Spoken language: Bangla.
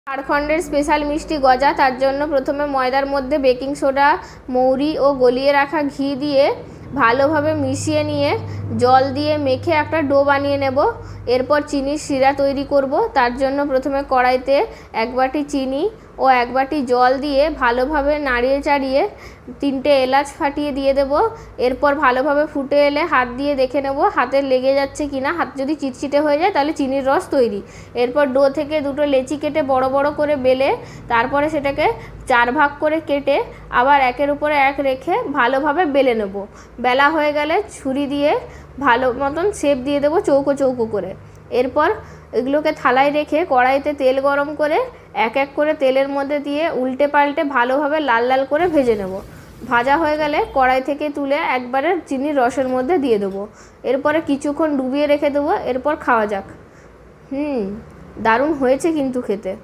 ঝাড়খণ্ডের স্পেশাল মিষ্টি গজা, তার জন্য প্রথমে ময়দার মধ্যে বেকিং সোডা, মৌরি ও গলিয়ে রাখা ঘি দিয়ে ভালোভাবে মিশিয়ে নিয়ে জল দিয়ে মেখে একটা ডো বানিয়ে নেব। এরপর চিনির শিরা তৈরি করব। তার জন্য প্রথমে কড়াইতে 1 বাটি চিনি ও 1 বাটি জল দিয়ে ভালোভাবে নাড়িয়ে চাড়িয়ে 3টে এলাচ ফাটিয়ে দিয়ে দেব। এরপর ভালোভাবে ফুটে এলে হাত দিয়ে দেখে নেব হাতে লেগে যাচ্ছে কিনা। হাত যদি চিটচিটে হয়ে যায় তাহলে চিনির রস তৈরি। এরপর ডো থেকে 2টো লেচি কেটে বড় বড় করে বেলে তারপরে সেটাকে 4 ভাগ করে কেটে আবার একের উপরে এক রেখে ভালোভাবে বেলে নেব। বেলা হয়ে গেলে ছুরি দিয়ে ভালো মতন শেপ দিয়ে দেবো চৌকো চৌকো করে। এরপর এগুলোকে থালায় রেখে কড়াইতে তেল গরম করে এক এক করে তেলের মধ্যে দিয়ে উল্টে পাল্টে ভালোভাবে লাল লাল করে ভেজে নেব। ভাজা হয়ে গেলে কড়াই থেকে তুলে একবারে চিনির রসের মধ্যে দিয়ে দেবো। এরপরে কিছুক্ষণ ডুবিয়ে রেখে দেবো। এরপর খাওয়া যাক। দারুণ হয়েছে কিন্তু খেতে।